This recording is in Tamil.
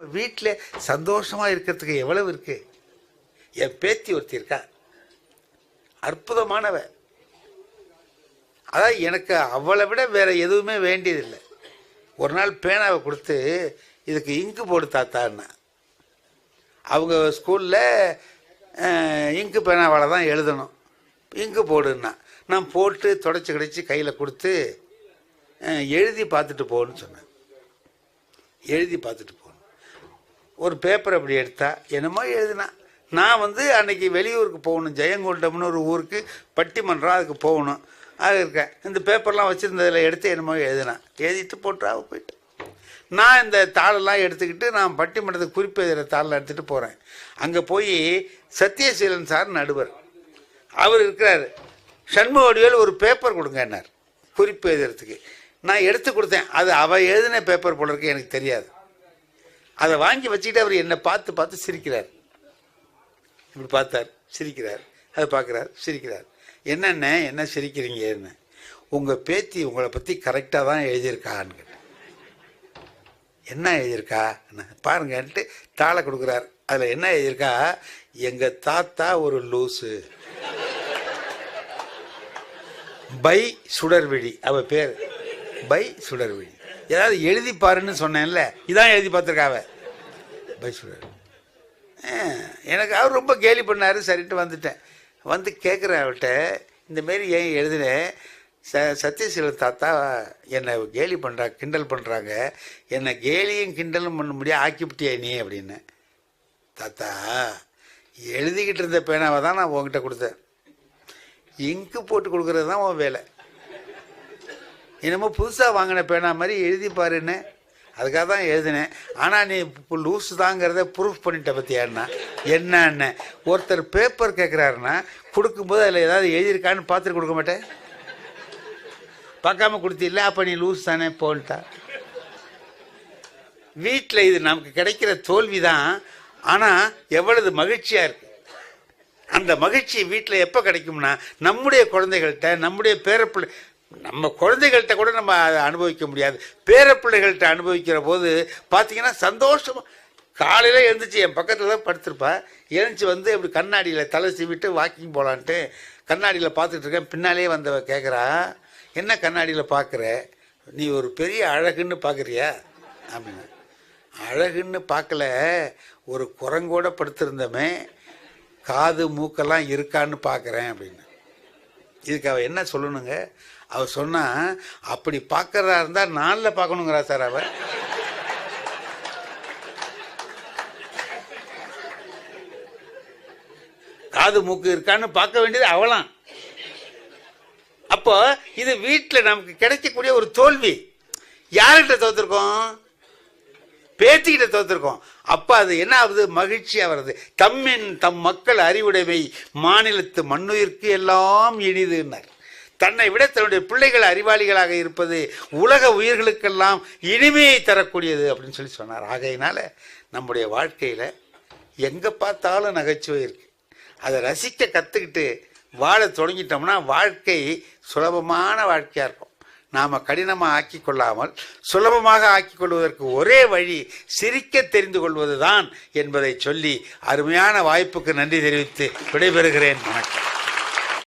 வீட்டில் சந்தோஷமாக இருக்கிறதுக்கு எவ்வளவு இருக்கு. என் பேத்தி ஒருத்தி இருக்கா, அற்புதமானவ. அதான் எனக்கு அவளை விட வேற எதுவுமே வேண்டியதில்லை. ஒரு நாள் பேனாவை கொடுத்து இதுக்கு இங்கு போடு தாத்தான்னா. அவங்க ஸ்கூலில் இங்கு பேனாவால் தான் எழுதணும், இங்கு போடுன்னா. நான் போட்டு தொடச்சி கிடச்சி கையில் கொடுத்து எழுதி பார்த்துட்டு போன்னு சொன்னேன். எழுதி பார்த்துட்டு போகணும். ஒரு பேப்பர் அப்படி எடுத்தா என்னமோ எழுதுனா. நான் அன்னைக்கு வெளியூருக்கு போகணும், ஜெயங்கொண்டம்னு ஒரு ஊருக்கு பட்டிமன்றம், அதுக்கு போகணும். அது இருக்கேன். இந்த பேப்பர்லாம் வச்சுருந்ததில் எடுத்து என்னமோ எழுதினான். எழுதிட்டு போட்டு அவ போயிட்டு நான் இந்த தாளெல்லாம் எடுத்துக்கிட்டு நான் பட்டிமன்றத்துக்கு குறிப்பு எழுதுகிற தாளெல்லாம் எடுத்துகிட்டு போகிறேன். அங்கே போய் சத்யசீலன் சார் நடுவர் அவர் இருக்கிறார். சண்முகவடிவேல் ஒரு பேப்பர் கொடுங்கன்னார் குறிப்பு எழுதுறதுக்கு. நான் எடுத்து கொடுத்தேன். அது அவள் எழுதின பேப்பர் போல இருக்கு, எனக்கு தெரியாது. அதை வாங்கி வச்சுக்கிட்டு அவர் என்னை பார்த்து பார்த்து சிரிக்கிறார். இப்படி பார்த்தார், சிரிக்கிறார். அதை பார்க்குறார், சிரிக்கிறார். என்னென்ன என்ன சிரிக்கிறீங்க? என்ன உங்கள் பேத்தி உங்களை பற்றி கரெக்டாக தான் எழுதியிருக்கான்னு கேட்டேன். என்ன எழுதியிருக்கா பாருங்கன்ட்டு தாளை கொடுக்குறார். அதில் என்ன எழுதியிருக்கா, எங்கள் தாத்தா ஒரு லூஸு, பை சுடர்விழி, அவ பேர் பை சுடர்விழி. ஏதாவது எழுதி பாருன்னு சொன்னேன்ல, இதான் எழுதி பார்த்துருக்காவ பை சுடர். எனக்கு அவர் ரொம்ப கேலி பண்ணார். சரிட்டு வந்துட்டேன். வந்து கேட்குறேன் அவர்கிட்ட, இந்தமாரி ஏன் எழுதினேன், சத்யசீலன் தாத்தா என்னை கேலி பண்ணுறாங்க, கிண்டல் பண்ணுறாங்க, என்னை கேலியும் கிண்டலும் பண்ண முடியாது ஆக்கிவிட்டியா நீ அப்படின்னு. தாத்தா எழுதிக்கிட்டு இருந்த பேனாவை தான் நான் உங்ககிட்ட கொடுத்தேன், இங்கு போட்டு கொடுக்குறது தான் உன் வேலை. என்னமோ புதுசாக வாங்கின பேனா மாதிரி எழுதி பாருன்னு அதுக்காக தான் எழுதினேன். ஆனால் நீ இப்போ லூஸு தாங்கிறத ப்ரூஃப் பண்ணிட்ட பற்றியாண்ணா. என்னன்னு ஒருத்தர் பேப்பர் கேட்குறாருன்னா கொடுக்கும்போது அதில் ஏதாவது எழுதியிருக்கான்னு பார்த்துட்டு கொடுக்க மாட்டேன். பார்க்காம கொடுத்தில்ல, அப்போ நீ லூஸ் தானே போன்ட்டா. வீட்டில் இது நமக்கு கிடைக்கிற தோல்வி தான். ஆனால் எவ்வளவு மகிழ்ச்சியாக இருக்குது. அந்த மகிழ்ச்சி வீட்டில் எப்போ கிடைக்கும்னா நம்முடைய குழந்தைகள்கிட்ட, நம்முடைய பேரப்பிள்ளை, நம்ம குழந்தைகள்கிட்ட கூட நம்ம அதை அனுபவிக்க முடியாது. பேரப்பிள்ளைகள்கிட்ட அனுபவிக்கிற போது பார்த்தீங்கன்னா சந்தோஷமாக. காலையில் எழுந்திரிச்சு என் பக்கத்தில் தான் படுத்திருப்பா. எழுந்துச்சி இப்படி கண்ணாடியில் தலை சீவிட்டு வாக்கிங் போகலான்ட்டு கண்ணாடியில் பார்த்துட்டு இருக்கேன். பின்னாலே வந்தவ கேட்குறா, என்ன கண்ணாடியில் பார்க்குற, நீ ஒரு பெரிய அழகுன்னு பார்க்குறியா அப்படின்னு. அழகுன்னு பார்க்கல, ஒரு குரங்கோட படுத்திருந்தமே, காது மூக்கெல்லாம் இருக்கான்னு பார்க்குறேன் அப்படின்னு. இதுக்கு அவள் என்ன சொல்லணுங்க? அவள் சொன்னா, அப்படி பார்க்கறதா இருந்தால் நாளில் பார்க்கணுங்கிறா சார் அவள். காது மூக்கு இருக்கான்னு பார்க்க வேண்டியது அவளாம். அப்போ இது வீட்டில் நமக்கு கிடைக்கக்கூடிய ஒரு தோல்வி. யார்கிட்ட தோத்துருக்கோம்? பேத்திக்கிட்ட தோத்துருக்கோம். அப்போ அது என்ன ஆகுது? மகிழ்ச்சியாக வருது. தம் மக்கள் அறிவுடைமை மாநிலத்து மண்ணுயிர்க்கு எல்லாம் இனிதுன்னார். தன்னை விட தன்னுடைய பிள்ளைகள் அறிவாளிகளாக இருப்பது உலக உயிர்களுக்கெல்லாம் இனிமையை தரக்கூடியது அப்படின்னு சொல்லி சொன்னார். ஆகையினால நம்முடைய வாழ்க்கையில் எங்கே பார்த்தாலும் நகைச்சுவை இருக்கு. அதை ரசிக்க கற்றுக்கிட்டு வாழ தொடங்கிட்டோம்னா வாழ்க்கை சுலபமான வாழ்க்கையாக இருக்கும். நாம் கடினமாக ஆக்கி கொள்ளாமல் சுலபமாக ஆக்கி கொள்வதற்கு ஒரே வழி சிரிக்க தெரிந்து கொள்வது தான் என்பதை சொல்லி அருமையான வாய்ப்புக்கு நன்றி தெரிவித்து விடைபெறுகிறேன். வணக்கம்.